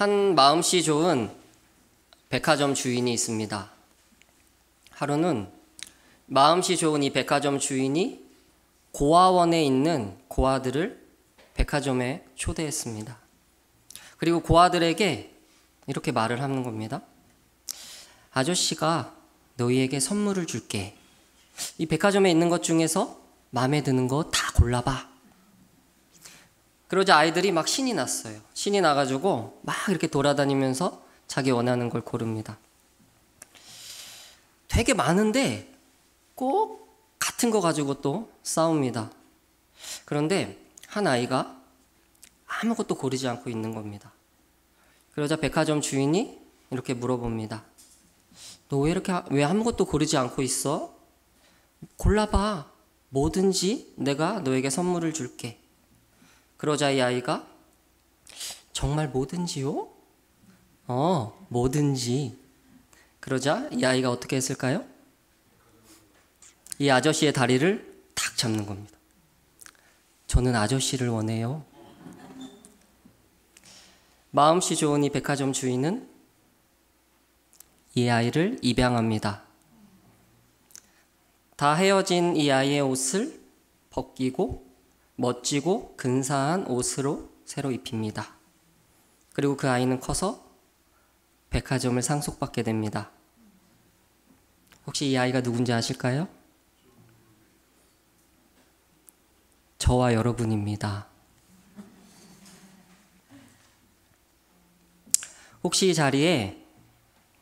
한 마음씨 좋은 백화점 주인이 있습니다. 하루는 마음씨 좋은 이 백화점 주인이 고아원에 있는 고아들을 백화점에 초대했습니다. 그리고 고아들에게 이렇게 말을 하는 겁니다. 아저씨가 너희에게 선물을 줄게. 이 백화점에 있는 것 중에서 마음에 드는 거 다 골라봐. 그러자 아이들이 막 신이 났어요. 신이 나가지고 막 이렇게 돌아다니면서 자기 원하는 걸 고릅니다. 되게 많은데 꼭 같은 거 가지고 또 싸웁니다. 그런데 한 아이가 아무것도 고르지 않고 있는 겁니다. 그러자 백화점 주인이 이렇게 물어봅니다. 너 왜 아무것도 고르지 않고 있어? 골라봐. 뭐든지 내가 너에게 선물을 줄게. 그러자 이 아이가 정말 뭐든지요? 뭐든지. 그러자 이 아이가 어떻게 했을까요? 이 아저씨의 다리를 탁 잡는 겁니다. 저는 아저씨를 원해요. 마음씨 좋은 이 백화점 주인은 이 아이를 입양합니다. 다 헤어진 이 아이의 옷을 벗기고 멋지고 근사한 옷으로 새로 입힙니다. 그리고 그 아이는 커서 백화점을 상속받게 됩니다. 혹시 이 아이가 누군지 아실까요? 저와 여러분입니다. 혹시 이 자리에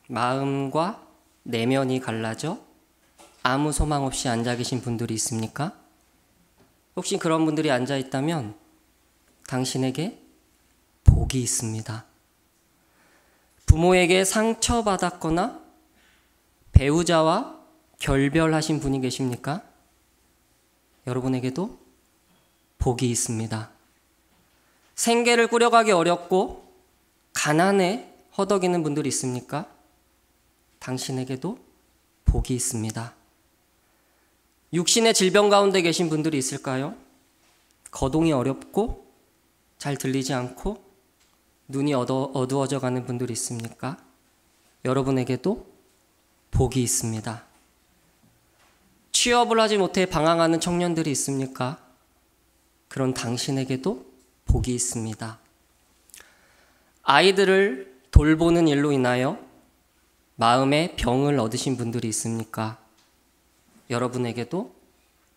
마음과 내면이 갈라져 아무 소망 없이 앉아 계신 분들이 있습니까? 혹시 그런 분들이 앉아 있다면 당신에게 복이 있습니다. 부모에게 상처받았거나 배우자와 결별하신 분이 계십니까? 여러분에게도 복이 있습니다. 생계를 꾸려가기 어렵고 가난에 허덕이는 분들이 있습니까? 당신에게도 복이 있습니다. 육신의 질병 가운데 계신 분들이 있을까요? 거동이 어렵고 잘 들리지 않고 눈이 어두워져 가는 분들이 있습니까? 여러분에게도 복이 있습니다. 취업을 하지 못해 방황하는 청년들이 있습니까? 그런 당신에게도 복이 있습니다. 아이들을 돌보는 일로 인하여 마음의 병을 얻으신 분들이 있습니까? 여러분에게도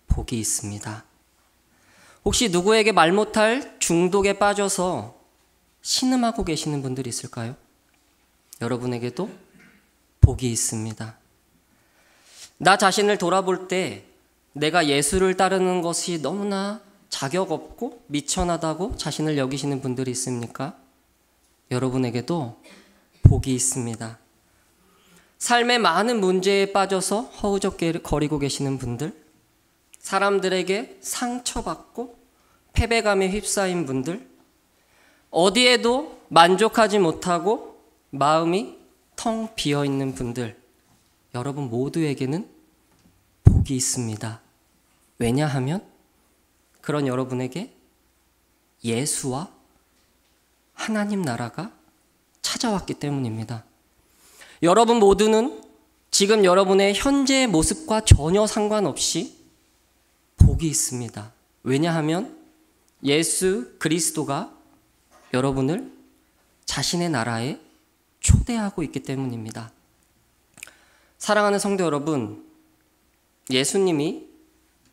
복이 있습니다. 혹시 누구에게 말 못할 중독에 빠져서 신음하고 계시는 분들이 있을까요? 여러분에게도 복이 있습니다. 나 자신을 돌아볼 때 내가 예수를 따르는 것이 너무나 자격 없고 미천하다고 자신을 여기시는 분들이 있습니까? 여러분에게도 복이 있습니다. 삶의 많은 문제에 빠져서 허우적거리고 계시는 분들, 사람들에게 상처받고 패배감에 휩싸인 분들, 어디에도 만족하지 못하고 마음이 텅 비어있는 분들, 여러분 모두에게는 복이 있습니다. 왜냐하면 그런 여러분에게 예수와 하나님 나라가 찾아왔기 때문입니다. 여러분 모두는 지금 여러분의 현재의 모습과 전혀 상관없이 복이 있습니다. 왜냐하면 예수 그리스도가 여러분을 자신의 나라에 초대하고 있기 때문입니다. 사랑하는 성도 여러분, 예수님이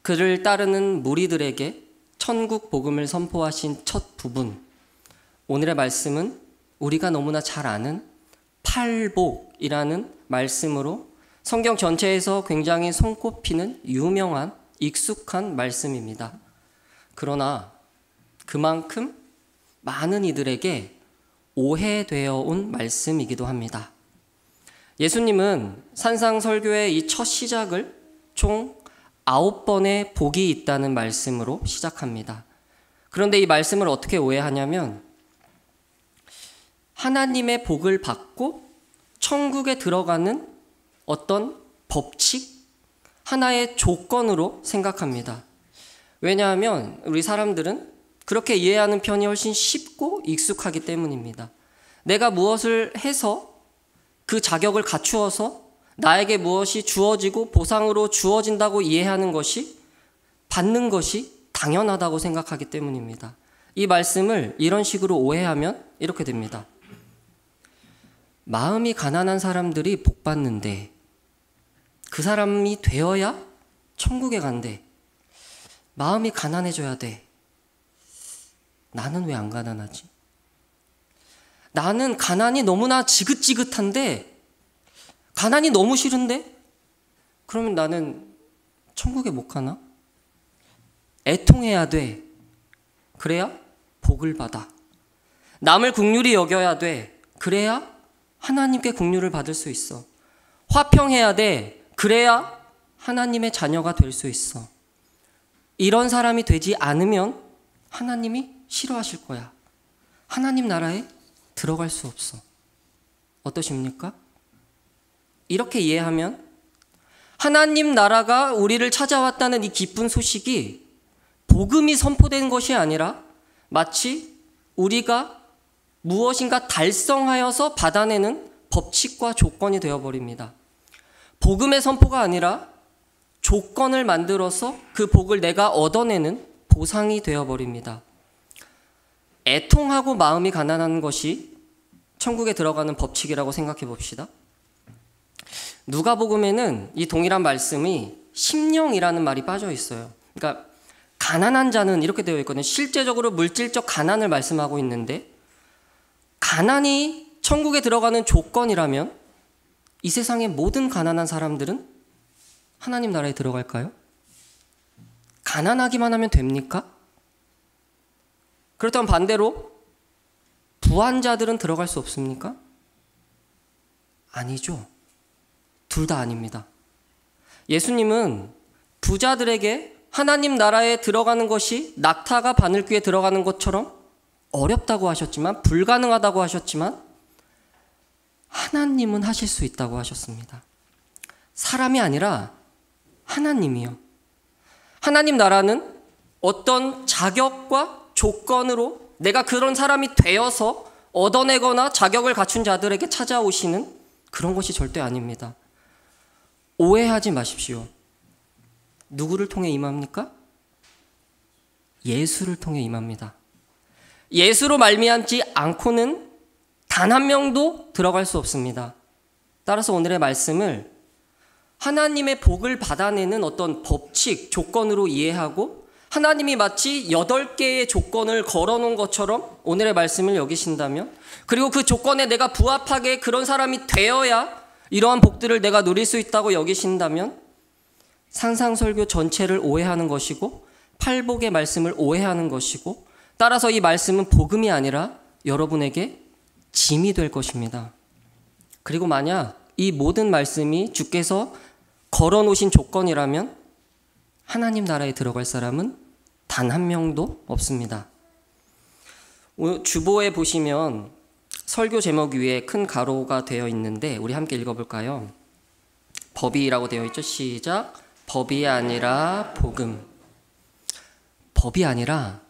그를 따르는 무리들에게 천국 복음을 선포하신 첫 부분, 오늘의 말씀은 우리가 너무나 잘 아는 팔복이라는 말씀으로 성경 전체에서 굉장히 손꼽히는 유명한 익숙한 말씀입니다. 그러나 그만큼 많은 이들에게 오해되어 온 말씀이기도 합니다. 예수님은 산상설교의 이 첫 시작을 총 9번의 복이 있다는 말씀으로 시작합니다. 그런데 이 말씀을 어떻게 오해하냐면 하나님의 복을 받고 천국에 들어가는 어떤 법칙, 하나의 조건으로 생각합니다. 왜냐하면 우리 사람들은 그렇게 이해하는 편이 훨씬 쉽고 익숙하기 때문입니다. 내가 무엇을 해서 그 자격을 갖추어서 나에게 무엇이 주어지고 보상으로 주어진다고 이해하는 것이, 받는 것이 당연하다고 생각하기 때문입니다. 이 말씀을 이런 식으로 오해하면 이렇게 됩니다. 마음이 가난한 사람들이 복 받는데 그 사람이 되어야 천국에 간대. 마음이 가난해져야 돼. 나는 왜 안 가난하지? 나는 가난이 너무나 지긋지긋한데, 가난이 너무 싫은데? 그러면 나는 천국에 못 가나? 애통해야 돼. 그래야 복을 받아. 남을 긍휼히 여겨야 돼. 그래야 하나님께 긍휼을 받을 수 있어. 화평해야 돼. 그래야 하나님의 자녀가 될 수 있어. 이런 사람이 되지 않으면 하나님이 싫어하실 거야. 하나님 나라에 들어갈 수 없어. 어떠십니까? 이렇게 이해하면 하나님 나라가 우리를 찾아왔다는 이 기쁜 소식이 복음이 선포된 것이 아니라 마치 우리가 무엇인가 달성하여서 받아내는 법칙과 조건이 되어버립니다. 복음의 선포가 아니라 조건을 만들어서 그 복을 내가 얻어내는 보상이 되어버립니다. 애통하고 마음이 가난한 것이 천국에 들어가는 법칙이라고 생각해 봅시다. 누가복음에는 이 동일한 말씀이 심령이라는 말이 빠져 있어요. 그러니까 가난한 자는 이렇게 되어 있거든요. 실제적으로 물질적 가난을 말씀하고 있는데, 가난이 천국에 들어가는 조건이라면 이 세상의 모든 가난한 사람들은 하나님 나라에 들어갈까요? 가난하기만 하면 됩니까? 그렇다면 반대로 부한 자들은 들어갈 수 없습니까? 아니죠. 둘 다 아닙니다. 예수님은 부자들에게 하나님 나라에 들어가는 것이 낙타가 바늘귀에 들어가는 것처럼 어렵다고 하셨지만, 불가능하다고 하셨지만, 하나님은 하실 수 있다고 하셨습니다. 사람이 아니라 하나님이요. 하나님 나라는 어떤 자격과 조건으로 내가 그런 사람이 되어서 얻어내거나 자격을 갖춘 자들에게 찾아오시는 그런 것이 절대 아닙니다. 오해하지 마십시오. 누구를 통해 임합니까? 예수를 통해 임합니다. 예수로 말미암지 않고는 단 한 명도 들어갈 수 없습니다. 따라서 오늘의 말씀을 하나님의 복을 받아내는 어떤 법칙, 조건으로 이해하고 하나님이 마치 8개의 조건을 걸어놓은 것처럼 오늘의 말씀을 여기신다면, 그리고 그 조건에 내가 부합하게 그런 사람이 되어야 이러한 복들을 내가 누릴 수 있다고 여기신다면 산상설교 전체를 오해하는 것이고 팔복의 말씀을 오해하는 것이고, 따라서 이 말씀은 복음이 아니라 여러분에게 짐이 될 것입니다. 그리고 만약 이 모든 말씀이 주께서 걸어놓으신 조건이라면 하나님 나라에 들어갈 사람은 단 한 명도 없습니다. 오늘 주보에 보시면 설교 제목 위에 큰 가로가 되어 있는데 우리 함께 읽어볼까요? 법이라고 되어 있죠. 시작. 법이 아니라 복음. 법이 아니라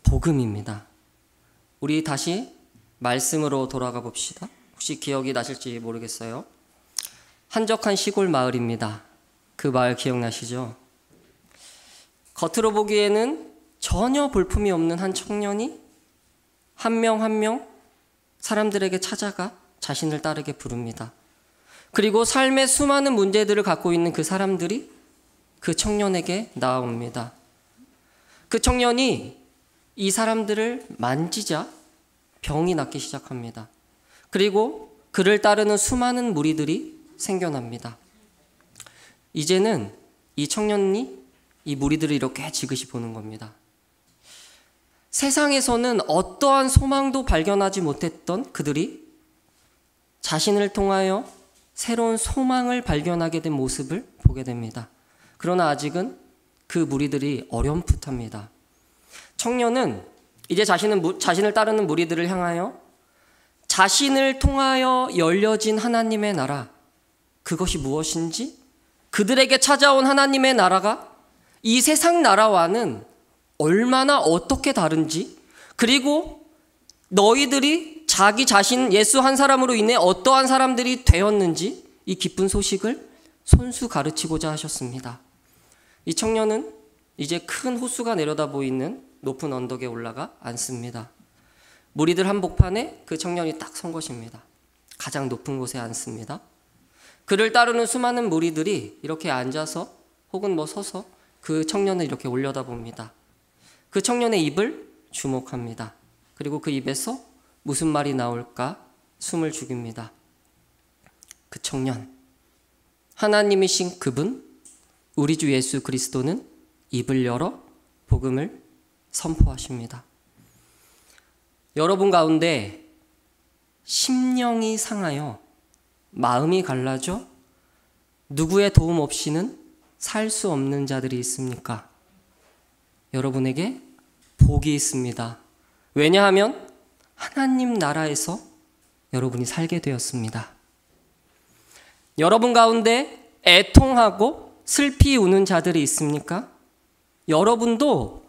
복음입니다. 우리 다시 말씀으로 돌아가 봅시다. 혹시 기억이 나실지 모르겠어요. 한적한 시골 마을입니다. 그 마을 기억나시죠? 겉으로 보기에는 전혀 볼품이 없는 한 청년이 한 명 한 명 사람들에게 찾아가 자신을 따르게 부릅니다. 그리고 삶의 수많은 문제들을 갖고 있는 그 사람들이 그 청년에게 나아옵니다. 그 청년이 이 사람들을 만지자 병이 낫기 시작합니다. 그리고 그를 따르는 수많은 무리들이 생겨납니다. 이제는 이 청년이 이 무리들을 이렇게 지그시 보는 겁니다. 세상에서는 어떠한 소망도 발견하지 못했던 그들이 자신을 통하여 새로운 소망을 발견하게 된 모습을 보게 됩니다. 그러나 아직은 그 무리들이 어렴풋합니다. 청년은 이제 자신을 따르는 무리들을 향하여 자신을 통하여 열려진 하나님의 나라, 그것이 무엇인지, 그들에게 찾아온 하나님의 나라가 이 세상 나라와는 얼마나 어떻게 다른지, 그리고 너희들이 자기 자신 예수 한 사람으로 인해 어떠한 사람들이 되었는지 이 기쁜 소식을 손수 가르치고자 하셨습니다. 이 청년은 이제 큰 호수가 내려다 보이는 높은 언덕에 올라가 앉습니다. 무리들 한복판에 그 청년이 딱 선 것입니다. 가장 높은 곳에 앉습니다. 그를 따르는 수많은 무리들이 이렇게 앉아서 혹은 서서 그 청년을 이렇게 올려다봅니다. 그 청년의 입을 주목합니다. 그리고 그 입에서 무슨 말이 나올까 숨을 죽입니다. 그 청년, 하나님이신 그분, 우리 주 예수 그리스도는 입을 열어 복음을 선포하십니다. 여러분 가운데 심령이 상하여 마음이 갈라져 누구의 도움 없이는 살 수 없는 자들이 있습니까? 여러분에게 복이 있습니다. 왜냐하면 하나님 나라에서 여러분이 살게 되었습니다. 여러분 가운데 애통하고 슬피 우는 자들이 있습니까? 여러분도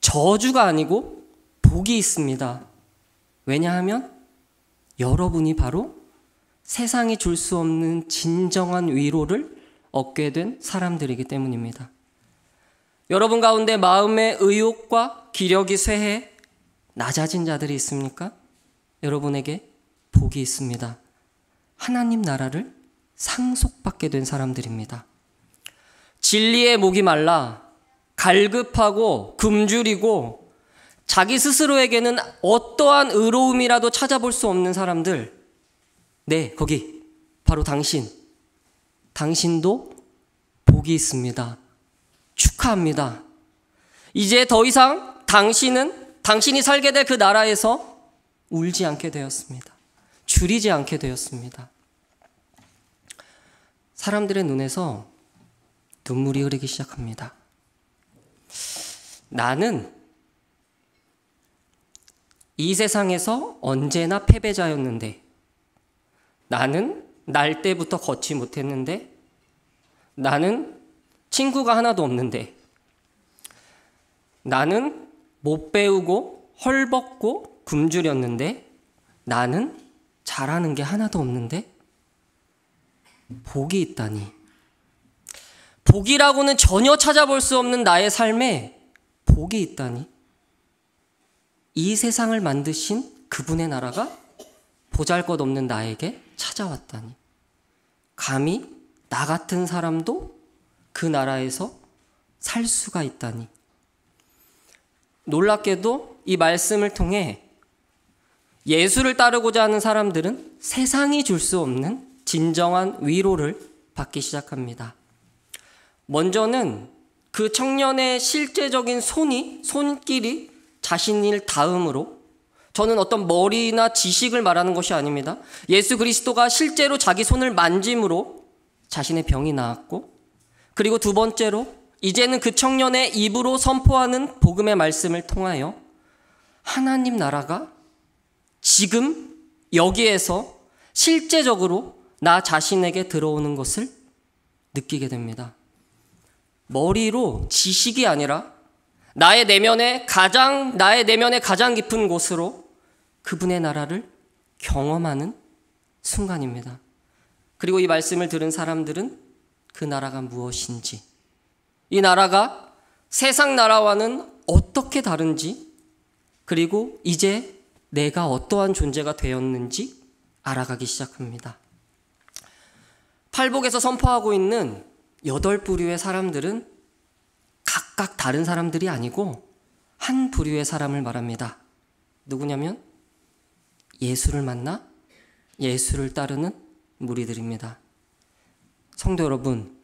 저주가 아니고 복이 있습니다. 왜냐하면 여러분이 바로 세상이 줄 수 없는 진정한 위로를 얻게 된 사람들이기 때문입니다. 여러분 가운데 마음의 의욕과 기력이 쇠해 낮아진 자들이 있습니까? 여러분에게 복이 있습니다. 하나님 나라를 상속받게 된 사람들입니다. 진리의 목이 말라 갈급하고 굶주리고 자기 스스로에게는 어떠한 의로움이라도 찾아볼 수 없는 사람들, 네, 거기 바로 당신도 복이 있습니다. 축하합니다. 이제 더 이상 당신이 살게 될 그 나라에서 울지 않게 되었습니다. 줄이지 않게 되었습니다. 사람들의 눈에서 눈물이 흐르기 시작합니다. 나는 이 세상에서 언제나 패배자였는데, 나는 날 때부터 걷지 못했는데, 나는 친구가 하나도 없는데, 나는 못 배우고 헐벗고 굶주렸는데, 나는 잘하는 게 하나도 없는데 복이 있다니. 복이라고는 전혀 찾아볼 수 없는 나의 삶에 복이 있다니. 이 세상을 만드신 그분의 나라가 보잘것없는 나에게 찾아왔다니. 감히 나 같은 사람도 그 나라에서 살 수가 있다니. 놀랍게도 이 말씀을 통해 예수를 따르고자 하는 사람들은 세상이 줄 수 없는 진정한 위로를 받기 시작합니다. 먼저는 그 청년의 실제적인 손길이 자신일 다음으로, 저는 어떤 머리나 지식을 말하는 것이 아닙니다. 예수 그리스도가 실제로 자기 손을 만짐으로 자신의 병이 나았고, 그리고 두 번째로 이제는 그 청년의 입으로 선포하는 복음의 말씀을 통하여 하나님 나라가 지금 여기에서 실제적으로 나 자신에게 들어오는 것을 느끼게 됩니다. 머리로 지식이 아니라 나의 내면의 가장 깊은 곳으로 그분의 나라를 경험하는 순간입니다. 그리고 이 말씀을 들은 사람들은 그 나라가 무엇인지, 이 나라가 세상 나라와는 어떻게 다른지, 그리고 이제 내가 어떠한 존재가 되었는지 알아가기 시작합니다. 팔복에서 선포하고 있는 8부류의 사람들은 각각 다른 사람들이 아니고 한 부류의 사람을 말합니다. 누구냐면 예수를 만나 예수를 따르는 무리들입니다. 성도 여러분,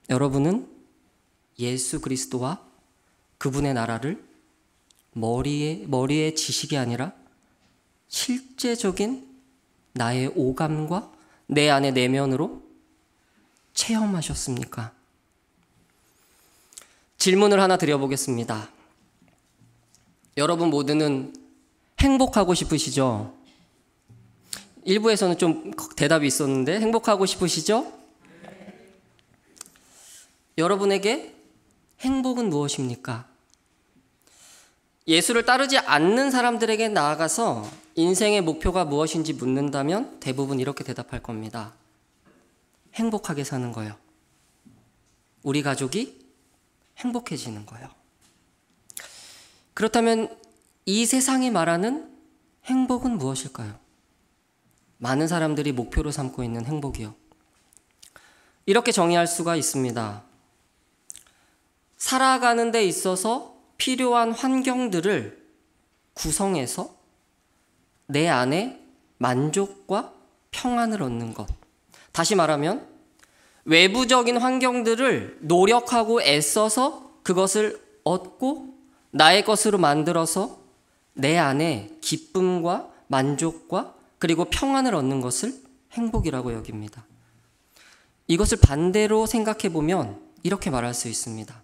여러분은 예수 그리스도와 그분의 나라를 머리의 지식이 아니라 실제적인 나의 오감과 내 안의 내면으로 체험하셨습니까? 질문을 하나 드려보겠습니다. 여러분 모두는 행복하고 싶으시죠? 일부에서는 좀 대답이 있었는데 행복하고 싶으시죠? 여러분에게 행복은 무엇입니까? 예수를 따르지 않는 사람들에게 나아가서 인생의 목표가 무엇인지 묻는다면 대부분 이렇게 대답할 겁니다. 행복하게 사는 거요. 우리 가족이 행복해지는 거요. 그렇다면 이 세상이 말하는 행복은 무엇일까요? 많은 사람들이 목표로 삼고 있는 행복이요. 이렇게 정의할 수가 있습니다. 살아가는 데 있어서 필요한 환경들을 구성해서 내 안에 만족과 평안을 얻는 것. 다시 말하면 외부적인 환경들을 노력하고 애써서 그것을 얻고 나의 것으로 만들어서 내 안에 기쁨과 만족과 그리고 평안을 얻는 것을 행복이라고 여깁니다. 이것을 반대로 생각해 보면 이렇게 말할 수 있습니다.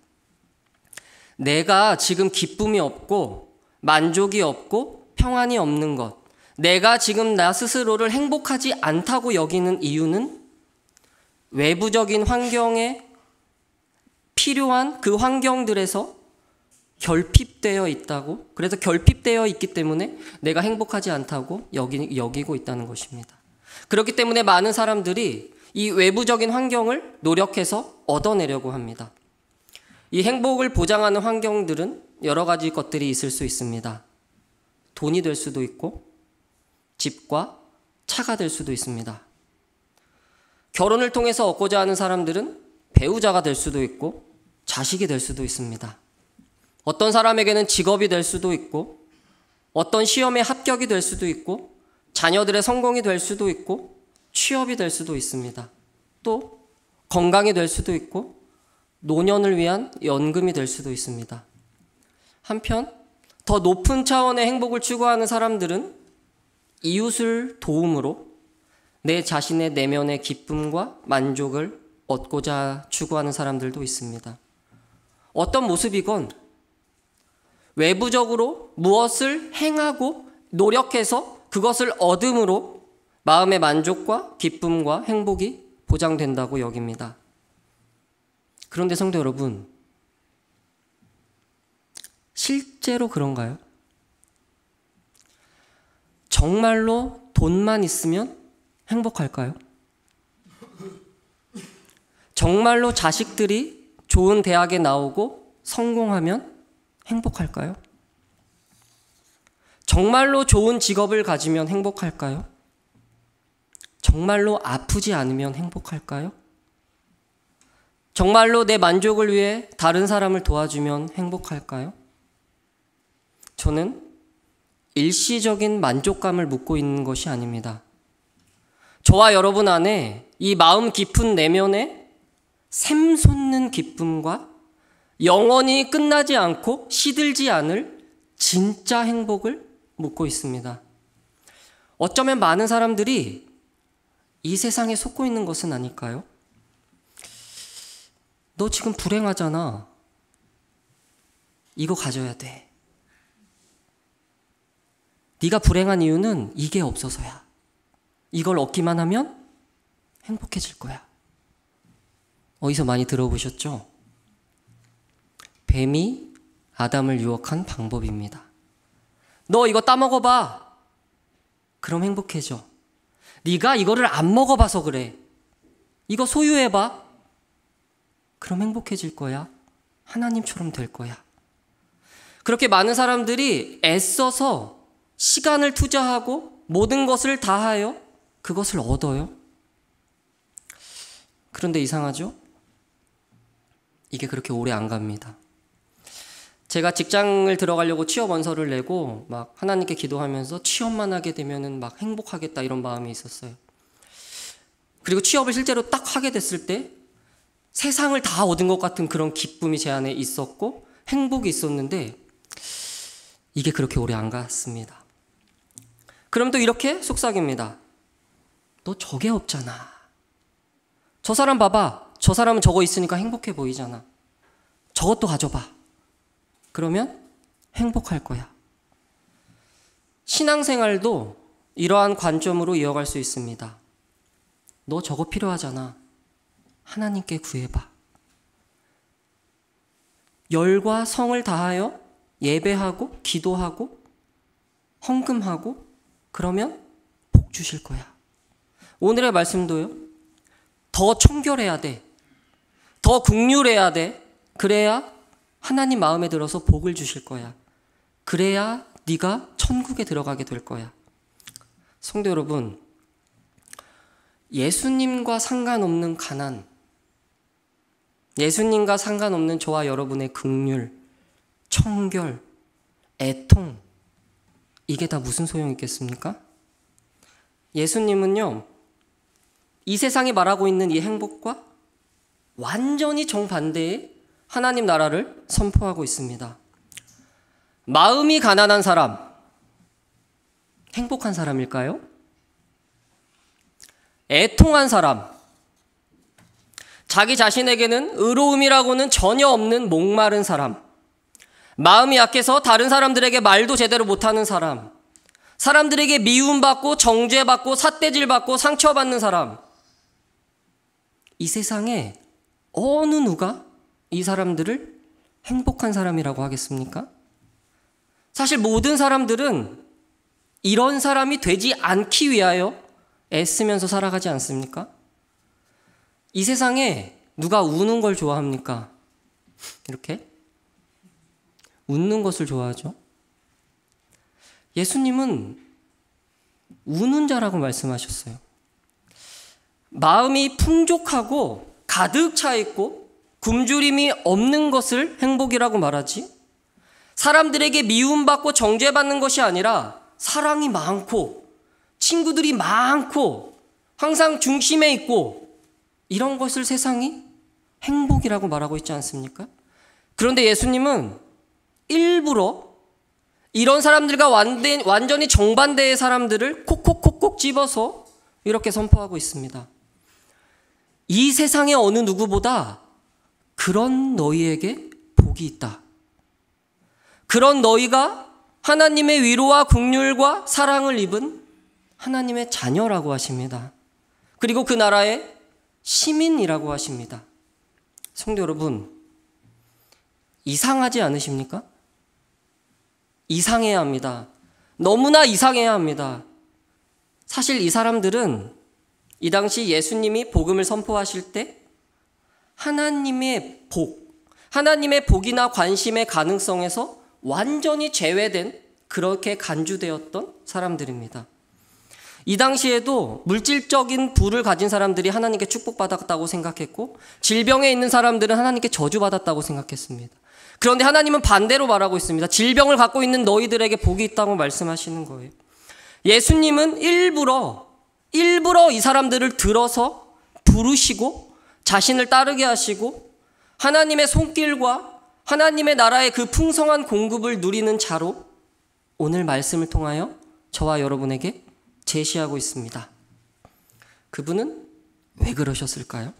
내가 지금 기쁨이 없고 만족이 없고 평안이 없는 것, 내가 지금 나 스스로를 행복하지 않다고 여기는 이유는 외부적인 환경에 필요한 그 환경들에서 결핍되어 있다고, 그래서 결핍되어 있기 때문에 내가 행복하지 않다고 여기고 있다는 것입니다. 그렇기 때문에 많은 사람들이 이 외부적인 환경을 노력해서 얻어내려고 합니다. 이 행복을 보장하는 환경들은 여러 가지 것들이 있을 수 있습니다. 돈이 될 수도 있고 집과 차가 될 수도 있습니다. 결혼을 통해서 얻고자 하는 사람들은 배우자가 될 수도 있고 자식이 될 수도 있습니다. 어떤 사람에게는 직업이 될 수도 있고 어떤 시험에 합격이 될 수도 있고 자녀들의 성공이 될 수도 있고 취업이 될 수도 있습니다. 또 건강이 될 수도 있고 노년을 위한 연금이 될 수도 있습니다. 한편 더 높은 차원의 행복을 추구하는 사람들은 이웃을 도움으로 내 자신의 내면의 기쁨과 만족을 얻고자 추구하는 사람들도 있습니다. 어떤 모습이건 외부적으로 무엇을 행하고 노력해서 그것을 얻음으로 마음의 만족과 기쁨과 행복이 보장된다고 여깁니다. 그런데 성도 여러분, 실제로 그런가요? 정말로 돈만 있으면 행복할까요? 정말로 자식들이 좋은 대학에 나오고 성공하면 행복할까요? 정말로 좋은 직업을 가지면 행복할까요? 정말로 아프지 않으면 행복할까요? 정말로 내 만족을 위해 다른 사람을 도와주면 행복할까요? 저는 일시적인 만족감을 묻고 있는 것이 아닙니다. 저와 여러분 안에 이 마음 깊은 내면에 샘솟는 기쁨과 영원히 끝나지 않고 시들지 않을 진짜 행복을 묻고 있습니다. 어쩌면 많은 사람들이 이 세상에 속고 있는 것은 아닐까요? 너 지금 불행하잖아. 이거 가져야 돼. 네가 불행한 이유는 이게 없어서야. 이걸 얻기만 하면 행복해질 거야. 어디서 많이 들어보셨죠? 뱀이 아담을 유혹한 방법입니다. 너 이거 따먹어봐. 그럼 행복해져. 네가 이거를 안 먹어봐서 그래. 이거 소유해봐. 그럼 행복해질 거야. 하나님처럼 될 거야. 그렇게 많은 사람들이 애써서 시간을 투자하고 모든 것을 다하여 그것을 얻어요. 그런데 이상하죠? 이게 그렇게 오래 안 갑니다. 제가 직장을 들어가려고 취업 원서를 내고 막 하나님께 기도하면서 취업만 하게 되면은 막 행복하겠다 이런 마음이 있었어요. 그리고 취업을 실제로 딱 하게 됐을 때 세상을 다 얻은 것 같은 그런 기쁨이 제 안에 있었고 행복이 있었는데 이게 그렇게 오래 안 갔습니다. 그럼 또 이렇게 속삭입니다. 너 저게 없잖아. 저 사람 봐봐. 저 사람은 저거 있으니까 행복해 보이잖아. 저것도 가져봐. 그러면 행복할 거야. 신앙생활도 이러한 관점으로 이어갈 수 있습니다. 너 저거 필요하잖아. 하나님께 구해봐. 열과 성을 다하여 예배하고 기도하고 헌금하고 그러면 복 주실 거야. 오늘의 말씀도요. 더 청결해야 돼. 더 긍휼해야 돼. 그래야 하나님 마음에 들어서 복을 주실 거야. 그래야 네가 천국에 들어가게 될 거야. 성도 여러분, 예수님과 상관없는 가난, 예수님과 상관없는 저와 여러분의 긍휼, 청결, 애통, 이게 다 무슨 소용이 있겠습니까? 예수님은요, 이 세상이 말하고 있는 이 행복과 완전히 정반대의 하나님 나라를 선포하고 있습니다. 마음이 가난한 사람, 행복한 사람일까요? 애통한 사람, 자기 자신에게는 의로움이라고는 전혀 없는 목마른 사람, 마음이 약해서 다른 사람들에게 말도 제대로 못하는 사람, 사람들에게 미움받고 정죄받고 삿대질받고 상처받는 사람, 이 세상에 어느 누가 이 사람들을 행복한 사람이라고 하겠습니까? 사실 모든 사람들은 이런 사람이 되지 않기 위하여 애쓰면서 살아가지 않습니까? 이 세상에 누가 우는 걸 좋아합니까? 이렇게? 웃는 것을 좋아하죠. 예수님은 우는 자라고 말씀하셨어요. 마음이 풍족하고 가득 차 있고 굶주림이 없는 것을 행복이라고 말하지, 사람들에게 미움받고 정죄받는 것이 아니라 사랑이 많고 친구들이 많고 항상 중심에 있고 이런 것을 세상이 행복이라고 말하고 있지 않습니까? 그런데 예수님은 일부러 이런 사람들과 완전히 정반대의 사람들을 콕콕콕콕 집어서 이렇게 선포하고 있습니다. 이 세상의 어느 누구보다 그런 너희에게 복이 있다. 그런 너희가 하나님의 위로와 긍휼과 사랑을 입은 하나님의 자녀라고 하십니다. 그리고 그 나라의 시민이라고 하십니다. 성도 여러분, 이상하지 않으십니까? 이상해야 합니다. 너무나 이상해야 합니다. 사실 이 사람들은 이 당시 예수님이 복음을 선포하실 때 하나님의 복이나 관심의 가능성에서 완전히 제외된, 그렇게 간주되었던 사람들입니다. 이 당시에도 물질적인 부를 가진 사람들이 하나님께 축복받았다고 생각했고, 질병에 있는 사람들은 하나님께 저주받았다고 생각했습니다. 그런데 하나님은 반대로 말하고 있습니다. 질병을 갖고 있는 너희들에게 복이 있다고 말씀하시는 거예요. 예수님은 일부러 이 사람들을 들어서 부르시고 자신을 따르게 하시고 하나님의 손길과 하나님의 나라의 그 풍성한 공급을 누리는 자로 오늘 말씀을 통하여 저와 여러분에게 제시하고 있습니다. 그분은 왜 그러셨을까요?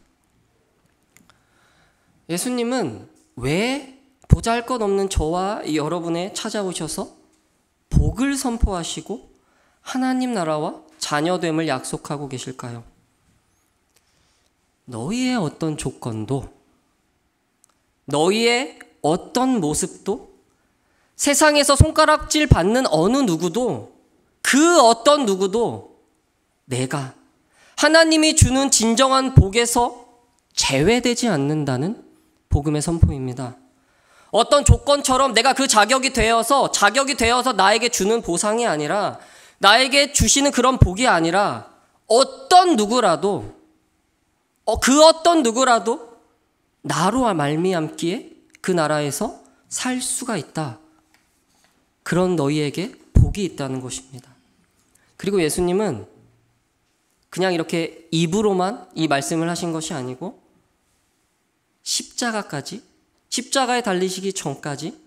예수님은 왜 보잘것없는 저와 여러분에 찾아오셔서 복을 선포하시고 하나님 나라와 자녀됨을 약속하고 계실까요? 너희의 어떤 조건도, 너희의 어떤 모습도, 세상에서 손가락질 받는 어느 누구도, 그 어떤 누구도 내가 하나님이 주는 진정한 복에서 제외되지 않는다는 복음의 선포입니다. 어떤 조건처럼 내가 그 자격이 되어서 나에게 주는 보상이 아니라, 나에게 주시는 그런 복이 아니라, 어떤 누구라도 나로 말미암기에 그 나라에서 살 수가 있다. 그런 너희에게 복이 있다는 것입니다. 그리고 예수님은 그냥 이렇게 입으로만 이 말씀을 하신 것이 아니고 십자가에 달리시기 전까지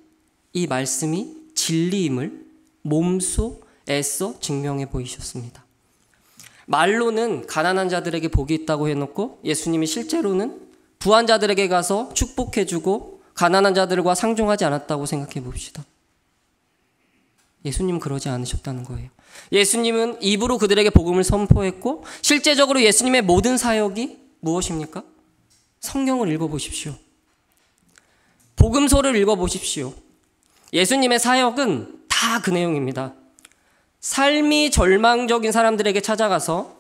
이 말씀이 진리임을 몸소에서 증명해 보이셨습니다. 말로는 가난한 자들에게 복이 있다고 해놓고 예수님이 실제로는 부한 자들에게 가서 축복해주고 가난한 자들과 상종하지 않았다고 생각해 봅시다. 예수님은 그러지 않으셨다는 거예요. 예수님은 입으로 그들에게 복음을 선포했고, 실제적으로 예수님의 모든 사역이 무엇입니까? 성경을 읽어보십시오. 복음서를 읽어보십시오. 예수님의 사역은 다 그 내용입니다. 삶이 절망적인 사람들에게 찾아가서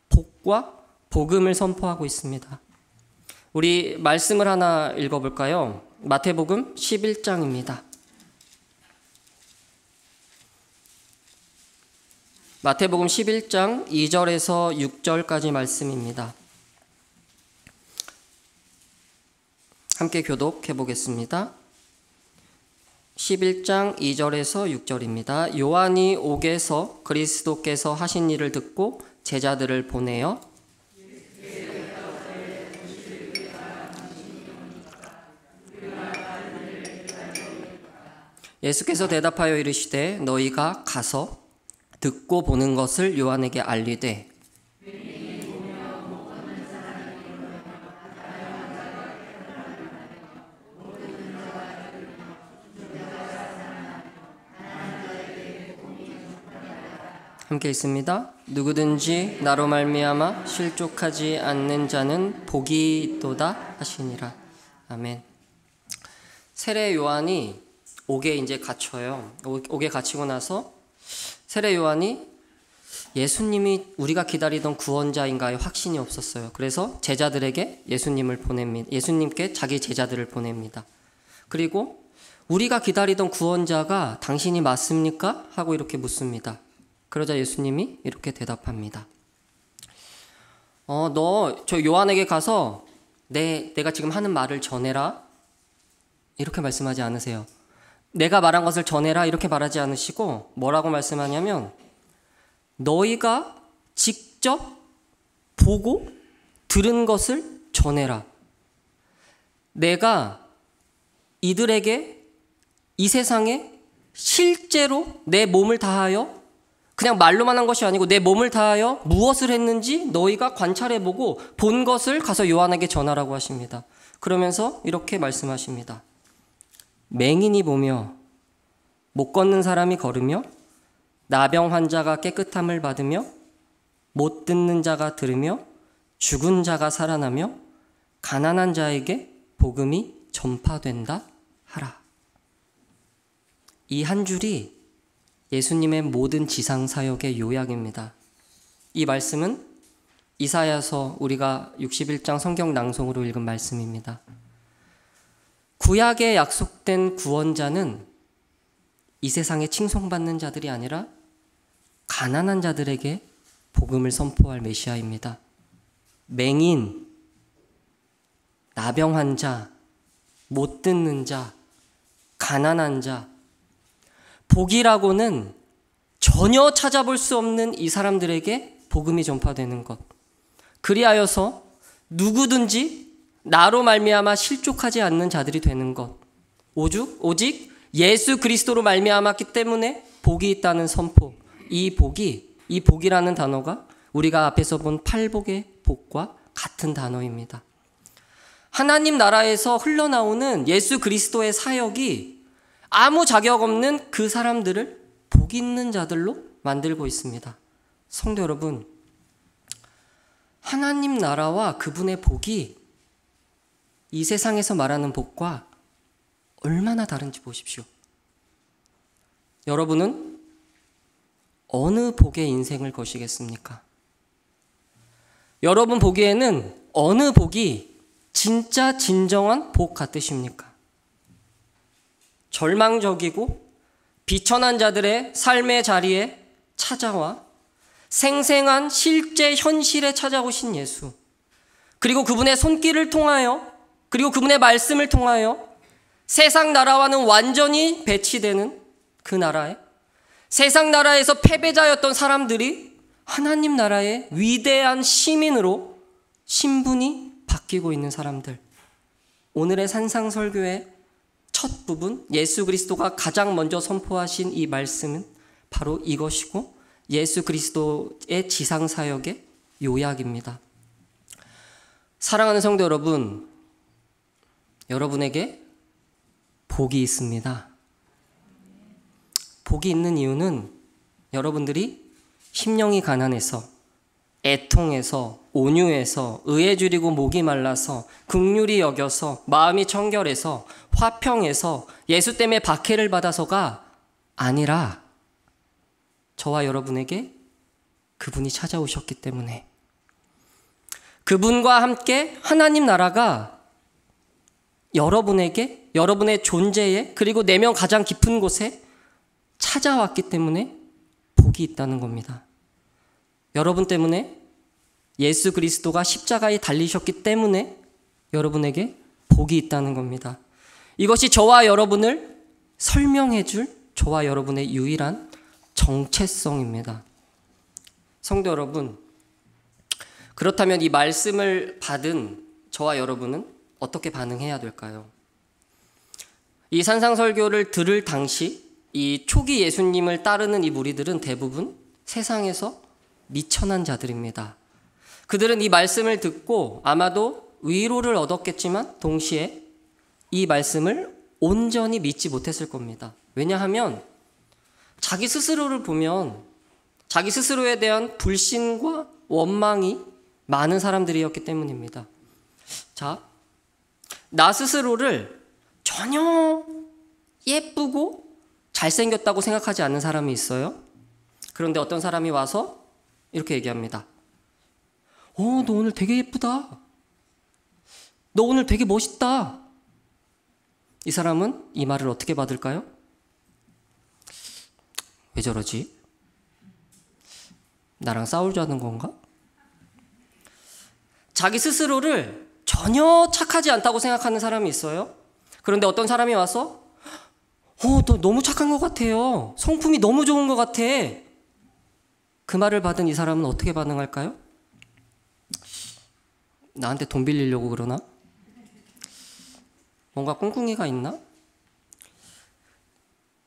복과 복음을 선포하고 있습니다. 우리 말씀을 하나 읽어볼까요? 마태복음 11장입니다. 마태복음 11장 2절에서 6절까지 말씀입니다. 함께 교독해 보겠습니다. 11장 2절에서 6절입니다. 요한이 옥에서 그리스도께서 하신 일을 듣고 제자들을 보내어 예수께서 대답하여 이르시되 너희가 가서 듣고 보는 것을 요한에게 알리되 함께 있습니다. 누구든지 나로 말미암아 실족하지 않는 자는 복이 있도다 하시니라. 아멘. 세례 요한이 옥에 이제 갇혀요. 옥에 갇히고 나서 세례 요한이 예수님이 우리가 기다리던 구원자인가에 확신이 없었어요. 그래서 제자들에게 예수님을 보냅니다. 예수님께 자기 제자들을 보냅니다. 그리고 우리가 기다리던 구원자가 당신이 맞습니까? 하고 이렇게 묻습니다. 그러자 예수님이 이렇게 대답합니다. 너 저 요한에게 가서 내가 지금 하는 말을 전해라. 이렇게 말씀하지 않으세요. 내가 말한 것을 전해라 이렇게 말하지 않으시고 뭐라고 말씀하냐면 너희가 직접 보고 들은 것을 전해라. 내가 이들에게 이 세상에 실제로 내 몸을 다하여 그냥 말로만 한 것이 아니고 내 몸을 다하여 무엇을 했는지 너희가 관찰해보고 본 것을 가서 요한에게 전하라고 하십니다. 그러면서 이렇게 말씀하십니다. 맹인이 보며 못 걷는 사람이 걸으며 나병 환자가 깨끗함을 받으며 못 듣는 자가 들으며 죽은 자가 살아나며 가난한 자에게 복음이 전파된다 하라. 이 한 줄이 예수님의 모든 지상 사역의 요약입니다. 이 말씀은 이사야서 우리가 61장 성경 낭송으로 읽은 말씀입니다. 구약에 약속된 구원자는 이 세상에 칭송받는 자들이 아니라 가난한 자들에게 복음을 선포할 메시아입니다. 맹인, 나병 환자, 못 듣는 자, 가난한 자, 복이라고는 전혀 찾아볼 수 없는 이 사람들에게 복음이 전파되는 것. 그리하여서 누구든지 나로 말미암아 실족하지 않는 자들이 되는 것. 오직 예수 그리스도로 말미암았기 때문에 복이 있다는 선포. 이 복이라는 단어가 우리가 앞에서 본 팔복의 복과 같은 단어입니다. 하나님 나라에서 흘러나오는 예수 그리스도의 사역이 아무 자격 없는 그 사람들을 복 있는 자들로 만들고 있습니다. 성도 여러분, 하나님 나라와 그분의 복이 이 세상에서 말하는 복과 얼마나 다른지 보십시오. 여러분은 어느 복의 인생을 거시겠습니까? 여러분 보기에는 어느 복이 진짜 진정한 복 같으십니까? 절망적이고 비천한 자들의 삶의 자리에 찾아와 생생한 실제 현실에 찾아오신 예수, 그리고 그분의 손길을 통하여, 그리고 그분의 말씀을 통하여 세상 나라와는 완전히 배치되는 그 나라에, 세상 나라에서 패배자였던 사람들이 하나님 나라의 위대한 시민으로 신분이 바뀌고 있는 사람들. 오늘의 산상설교의 첫 부분, 예수 그리스도가 가장 먼저 선포하신 이 말씀은 바로 이것이고 예수 그리스도의 지상사역의 요약입니다. 사랑하는 성도 여러분, 여러분에게 복이 있습니다. 복이 있는 이유는 여러분들이 심령이 가난해서, 애통해서, 온유해서, 의에 줄이고 목이 말라서, 긍휼히 여겨서, 마음이 청결해서, 화평해서, 예수 때문에 박해를 받아서가 아니라 저와 여러분에게 그분이 찾아오셨기 때문에, 그분과 함께 하나님 나라가 여러분에게, 여러분의 존재에, 그리고 내면 가장 깊은 곳에 찾아왔기 때문에 복이 있다는 겁니다. 여러분 때문에, 예수 그리스도가 십자가에 달리셨기 때문에 여러분에게 복이 있다는 겁니다. 이것이 저와 여러분을 설명해 줄 저와 여러분의 유일한 정체성입니다. 성도 여러분, 그렇다면 이 말씀을 받은 저와 여러분은 어떻게 반응해야 될까요? 이 산상설교를 들을 당시 이 초기 예수님을 따르는 이 무리들은 대부분 세상에서 미천한 자들입니다. 그들은 이 말씀을 듣고 아마도 위로를 얻었겠지만 동시에 이 말씀을 온전히 믿지 못했을 겁니다. 왜냐하면 자기 스스로를 보면 자기 스스로에 대한 불신과 원망이 많은 사람들이었기 때문입니다. 자, 나 스스로를 전혀 예쁘고 잘생겼다고 생각하지 않는 사람이 있어요. 그런데 어떤 사람이 와서 이렇게 얘기합니다. 너 오늘 되게 예쁘다. 너 오늘 되게 멋있다. 이 사람은 이 말을 어떻게 받을까요? 왜 저러지? 나랑 싸우자는 건가? 자기 스스로를 전혀 착하지 않다고 생각하는 사람이 있어요. 그런데 어떤 사람이 와서 너 너무 착한 것 같아요. 성품이 너무 좋은 것 같아. 그 말을 받은 이 사람은 어떻게 반응할까요? 나한테 돈 빌리려고 그러나? 뭔가 꿍꿍이가 있나?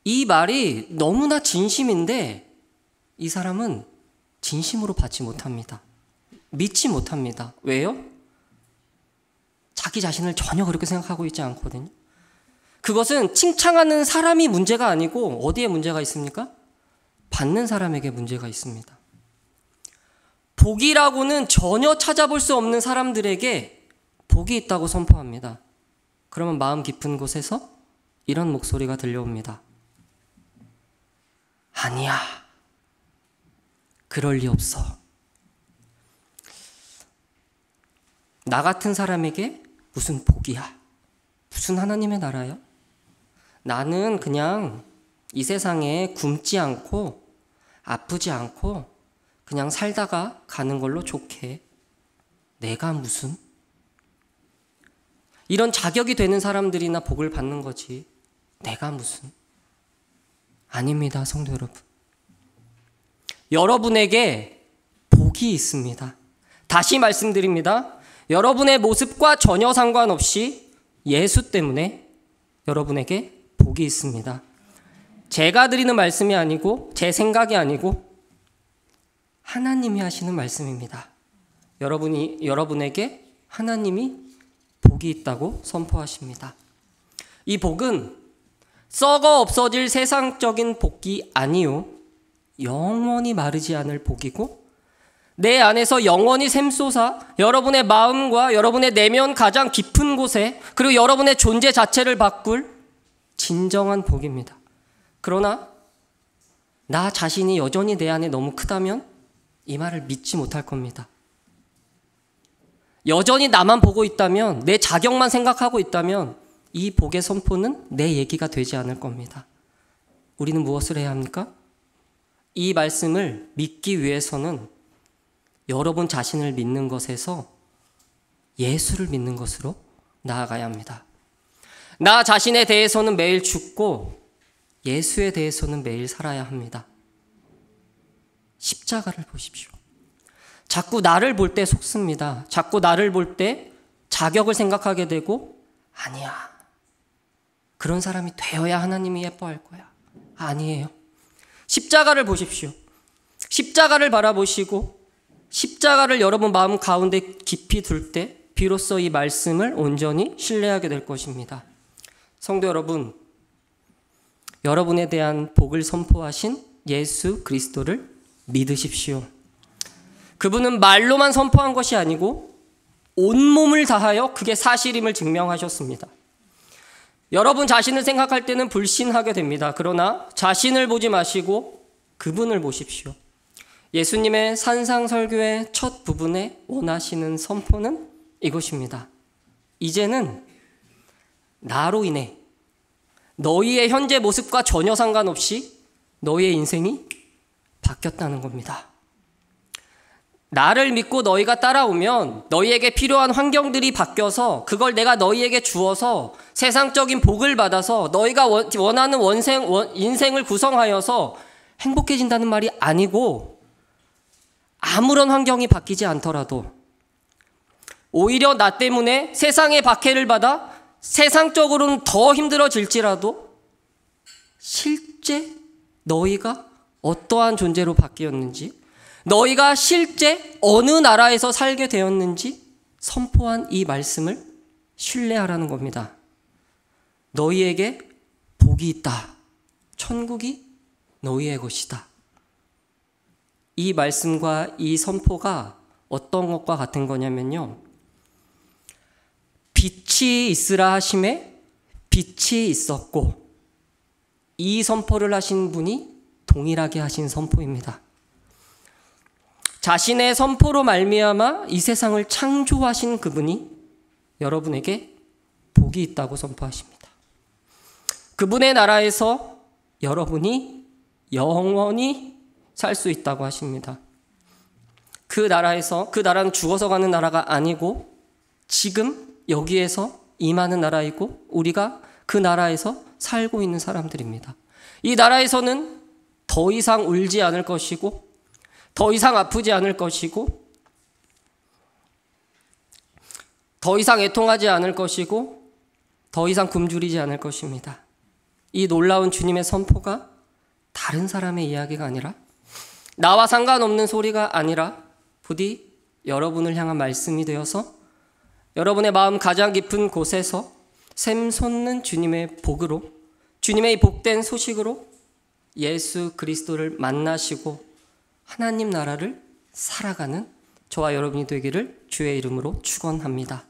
이 말이 너무나 진심인데 이 사람은 진심으로 받지 못합니다. 믿지 못합니다. 왜요? 자기 자신을 전혀 그렇게 생각하고 있지 않거든요. 그것은 칭찬하는 사람이 문제가 아니고 어디에 문제가 있습니까? 받는 사람에게 문제가 있습니다. 복이라고는 전혀 찾아볼 수 없는 사람들에게 복이 있다고 선포합니다. 그러면 마음 깊은 곳에서 이런 목소리가 들려옵니다. 아니야. 그럴 리 없어. 나 같은 사람에게 무슨 복이야? 무슨 하나님의 나라야? 나는 그냥 이 세상에 굶지 않고 아프지 않고 그냥 살다가 가는 걸로 좋게. 내가 무슨? 이런 자격이 되는 사람들이나 복을 받는 거지. 내가 무슨? 아닙니다, 성도 여러분. 여러분에게 복이 있습니다. 다시 말씀드립니다. 여러분의 모습과 전혀 상관없이 예수 때문에 여러분에게 복이 있습니다. 제가 드리는 말씀이 아니고 제 생각이 아니고 하나님이 하시는 말씀입니다. 여러분에게 하나님이 복이 있다고 선포하십니다. 이 복은 썩어 없어질 세상적인 복이 아니요, 영원히 마르지 않을 복이고 내 안에서 영원히 샘솟아 여러분의 마음과 여러분의 내면 가장 깊은 곳에, 그리고 여러분의 존재 자체를 바꿀 진정한 복입니다. 그러나 나 자신이 여전히 내 안에 너무 크다면 이 말을 믿지 못할 겁니다. 여전히 나만 보고 있다면, 내 자격만 생각하고 있다면 이 복의 선포는 내 얘기가 되지 않을 겁니다. 우리는 무엇을 해야 합니까? 이 말씀을 믿기 위해서는 여러분 자신을 믿는 것에서 예수를 믿는 것으로 나아가야 합니다. 나 자신에 대해서는 매일 죽고 예수에 대해서는 매일 살아야 합니다. 십자가를 보십시오. 자꾸 나를 볼 때 속습니다. 자꾸 나를 볼 때 자격을 생각하게 되고, 아니야, 그런 사람이 되어야 하나님이 예뻐할 거야. 아니에요. 십자가를 보십시오. 십자가를 바라보시고 십자가를 여러분 마음 가운데 깊이 둘 때 비로소 이 말씀을 온전히 신뢰하게 될 것입니다. 성도 여러분, 여러분에 대한 복을 선포하신 예수 그리스도를 믿으십시오. 그분은 말로만 선포한 것이 아니고 온몸을 다하여 그게 사실임을 증명하셨습니다. 여러분 자신을 생각할 때는 불신하게 됩니다. 그러나 자신을 보지 마시고 그분을 보십시오. 예수님의 산상설교의 첫 부분에 원하시는 선포는 이것입니다. 이제는 나로 인해 너희의 현재 모습과 전혀 상관없이 너희의 인생이 바뀌었다는 겁니다. 나를 믿고 너희가 따라오면 너희에게 필요한 환경들이 바뀌어서 그걸 내가 너희에게 주어서 세상적인 복을 받아서 너희가 원하는 인생을 구성하여서 행복해진다는 말이 아니고, 아무런 환경이 바뀌지 않더라도 오히려 나 때문에 세상의 박해를 받아 세상적으로는 더 힘들어질지라도 실제 너희가 어떠한 존재로 바뀌었는지, 너희가 실제 어느 나라에서 살게 되었는지 선포한 이 말씀을 신뢰하라는 겁니다. 너희에게 복이 있다. 천국이 너희의 것이다. 이 말씀과 이 선포가 어떤 것과 같은 거냐면요, 빛이 있으라 하심에 빛이 있었고, 이 선포를 하신 분이 동일하게 하신 선포입니다. 자신의 선포로 말미암아 이 세상을 창조하신 그분이 여러분에게 복이 있다고 선포하십니다. 그분의 나라에서 여러분이 영원히 살 수 있다고 하십니다. 그 나라는 죽어서 가는 나라가 아니고 지금 여기에서 임하는 나라이고, 우리가 그 나라에서 살고 있는 사람들입니다. 이 나라에서는 더 이상 울지 않을 것이고, 더 이상 아프지 않을 것이고, 더 이상 애통하지 않을 것이고, 더 이상 굶주리지 않을 것입니다. 이 놀라운 주님의 선포가 다른 사람의 이야기가 아니라, 나와 상관없는 소리가 아니라 부디 여러분을 향한 말씀이 되어서 여러분의 마음 가장 깊은 곳에서 샘솟는 주님의 복으로, 주님의 복된 소식으로 예수 그리스도를 만나시고 하나님 나라를 살아가는 저와 여러분이 되기를 주의 이름으로 축원합니다.